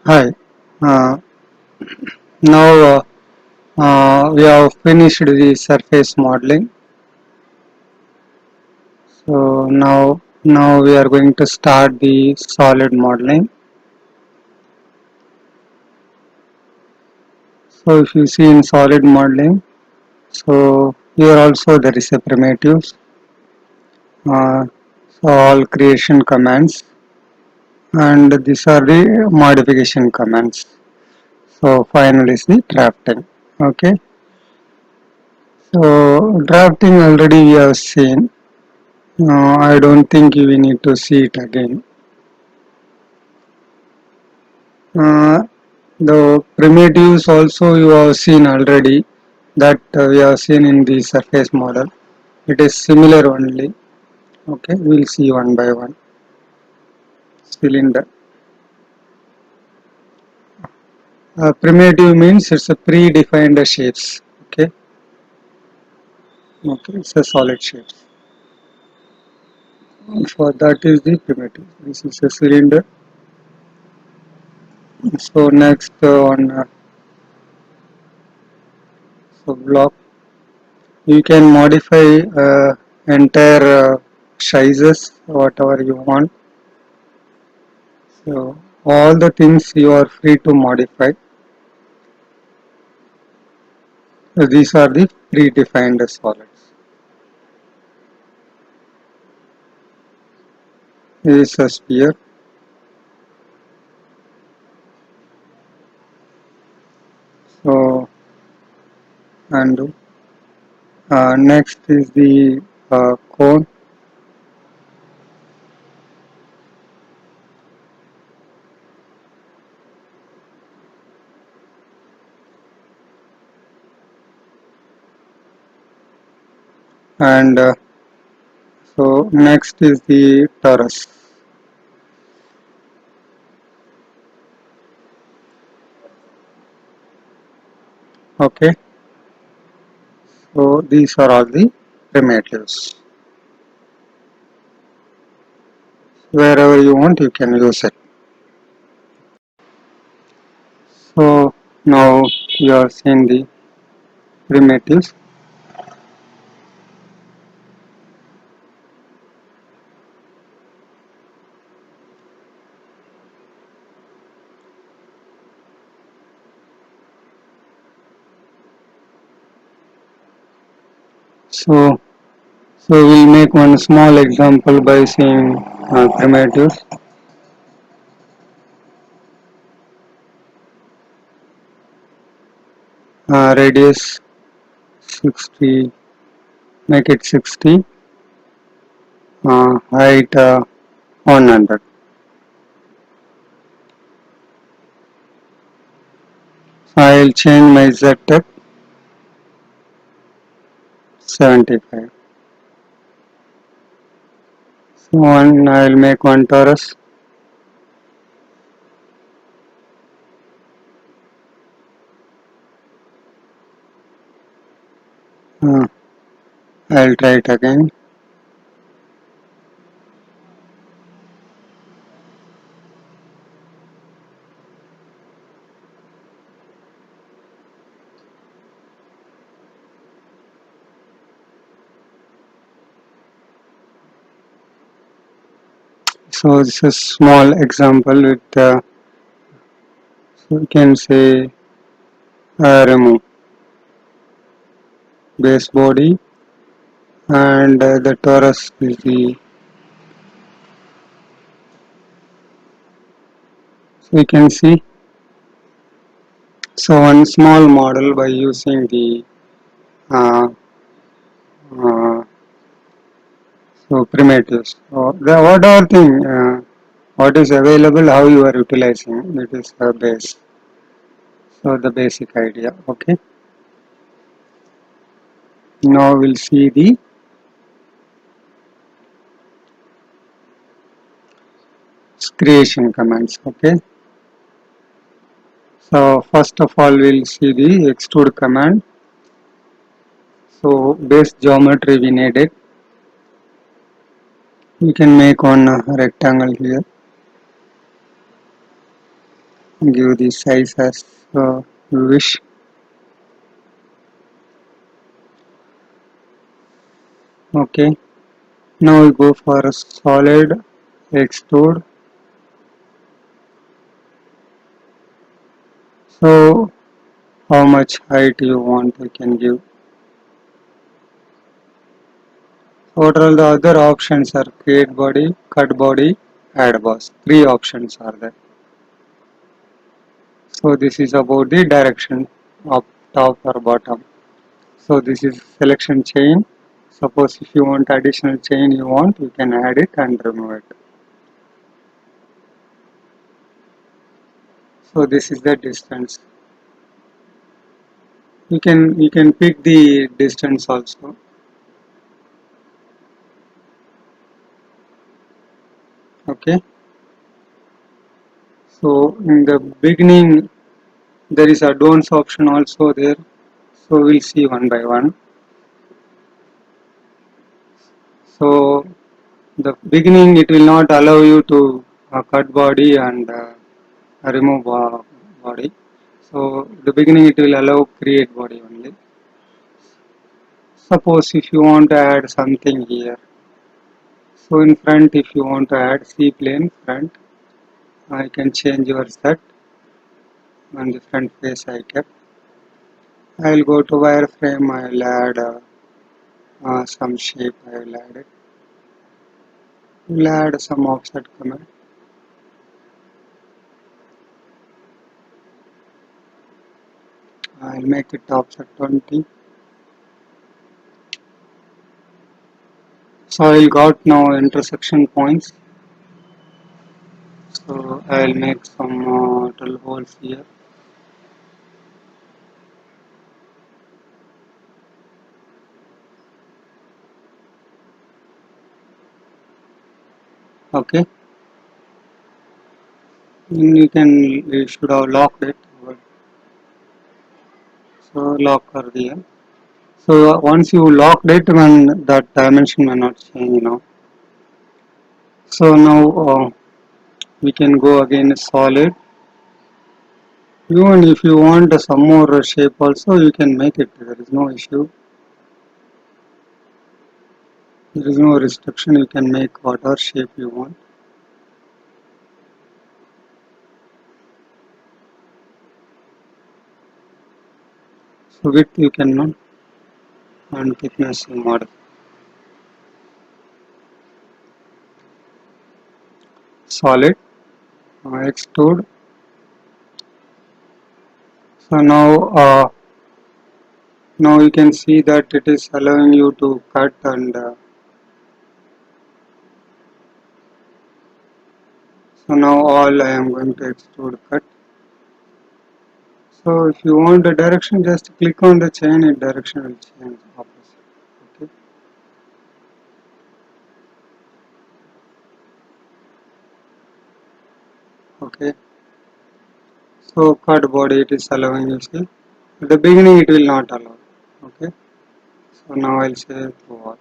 Hi. Uh, now we have finished the surface modeling. So now we are going to start the solid modeling. So if you see in solid modeling, so here also there is a primitives. Uh, so all creation commands, and these are the modification commands. So final is the drafting. Okay. So drafting already we have seen. I don't think we need to see it again. Uh, the primitives also you have seen already, that we have seen in the surface model. It is similar only. Okay, we'll see one by one. Cylinder. Primitive means it's a predefined shapes. Okay, okay, it's a solid shapes. For that is the primitive. This is a cylinder. So next on so block, you can modify entire sizes whatever you want. So all the things you are free to modify. So these are the predefined solids. This is a sphere. So and next is the cone, and so next is the Taurus. Okay. So these are all the primitives. Wherever you want, you can use it. So now you have seen the primitives. So we'll make one small example by seeing primitives. Radius 60, make it 60, height 100. So I'll change my Z tech 75. So one I'll make one torus. Uh, I'll try it again. So this is small example with so we can say remove base body, and the torus is the, so we can see. So one small model by using the uh, uh, so primitives. So the whatever thing what is available, how you are utilizing it is a base. So the basic idea. Okay. Now we'll see the creation commands. Okay. So first of all, we'll see the extrude command. So base geometry we needed. We can make one rectangle here. give the size as you wish. Okay, now we go for a solid extrude. So how much height you want you can give. What are the other options are create body, cut body, add boss. Three options are there. So this is about the direction of top or bottom. So this is selection chain. Suppose if you want additional chain you want, you can add it and remove it. So this is the distance. You can pick the distance also. Okay. So in the beginning there is advanced option also there. So we'll see one by one. So the beginning it will not allow you to cut body and remove body. So the beginning it will allow create body only. Suppose if you want to add something here. So in front if you want to add C plane front, I can change your set on the front face I kept. I will go to wireframe, I will add some shape, I will add it. Will add some offset command. I will make it offset 20. So I got now intersection points. So I will make some drill holes here. Okay. You should have locked it. So lock कर दिया. So once you locked it, when that dimension may not change, So now we can go again solid. Even if you want some more shape also, you can make it. There is no issue. There is no restriction. You can make whatever shape you want. So width you cannot, and thickness you modify. Solid, extrude. So now you can see that it is allowing you to cut and so now all I am going to extrude cut. So if you want the direction, just click on the chain and direction will change opposite. Okay. Okay. So cut body it is allowing you see. At the beginning it will not allow. Okay. So now I'll say through all.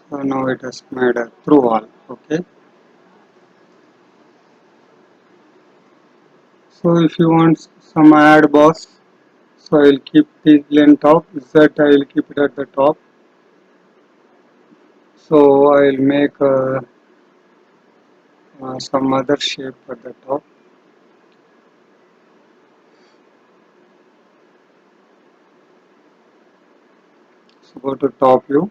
So now it has made a through all. Okay. So if you want some add boss, so I'll keep the length top. Z I'll keep it at the top. So I'll make some other shape at the top. So go to top view.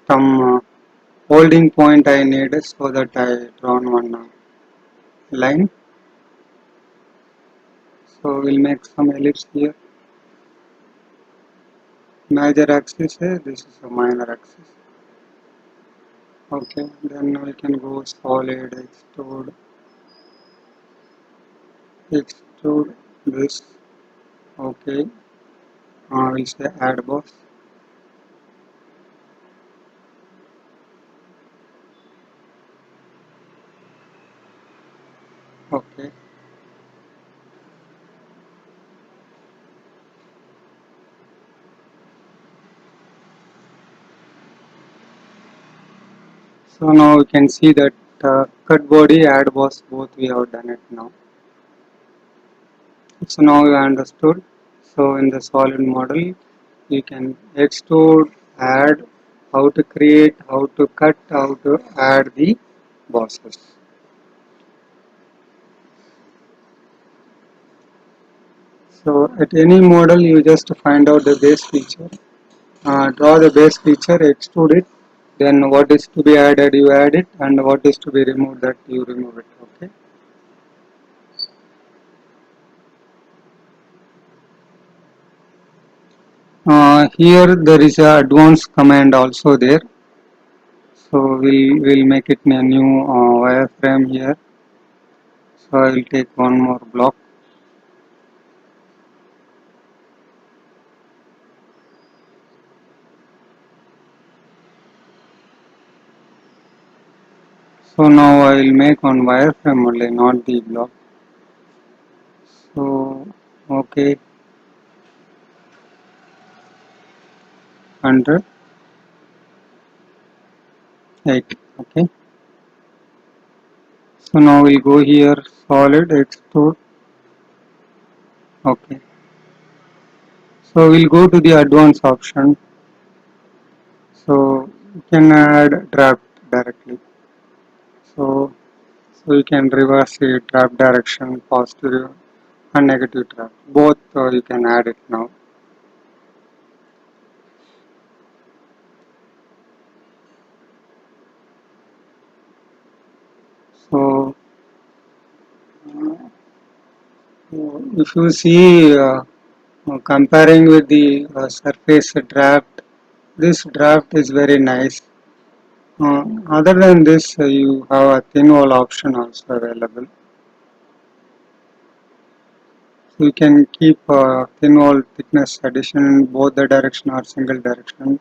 Some holding point I need so that I drawn one line. So we'll make some ellipse here. Major axis है, this is a minor axis. Okay, then we can go solid, extrude this. Okay, we'll say add boss. Okay, So now you can see that cut body, add boss, both we have done it now. So now you understood. So in the solid model, you can extrude, add, how to create, how to cut, how to add the bosses. So at any model, you just find out the base feature, draw the base feature, extrude it, then what is to be added, you add it, and what is to be removed, that you remove it. Okay. Here there is a advanced command also there. So we'll make it a new wireframe here. So I will take one more block. So now I will make one wireframe only, not the block. So okay, 100, 8. Okay. So now we'll go here, solid, extrude. Okay. So we'll go to the advanced option. So you can add draft directly. So you can reverse the draft direction, positive and negative draft. Both you can add it now. So if you see comparing with the surface draft, this draft is very nice. Other than this, you have a thin wall option also available. So you can keep thin wall thickness addition in both the direction or single direction,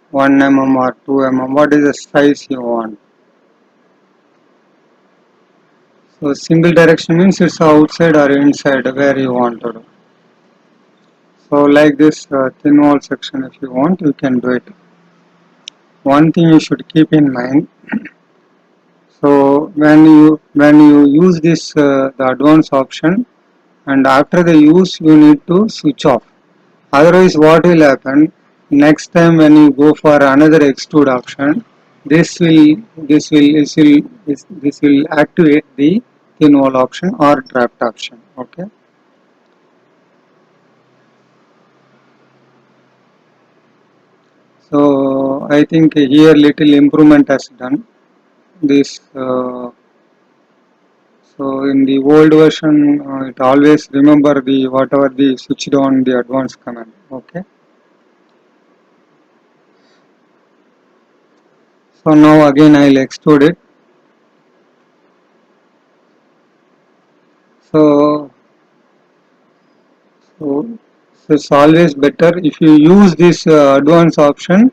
1 mm or 2 mm. What is the size you want? So single direction means it's outside or inside where you want to do. So like this thin wall section, if you want, you can do it. One thing you should keep in mind. So when you use this the advanced option, and after the use you need to switch off. Otherwise, what will happen? Next time when you go for another extrude option, this will activate the thin wall option or draft option. Okay. So I think here little improvement has done. This so in the old version, it always remember the whatever the switched on the advanced command. Okay. So now again I'll extrude it. So so, so it's always better if you use this advanced option,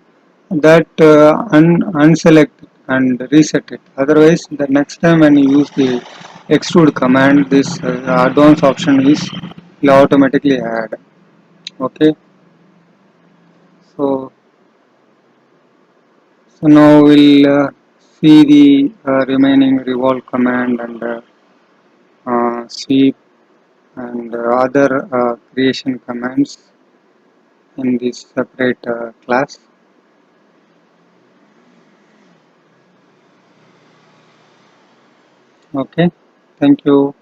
that unselect and reset it. Otherwise, the next time when you use the extrude command, this advanced option will automatically add. Okay. So now we'll see the remaining revolve command and sweep and other creation commands in this separate class. Okay, thank you.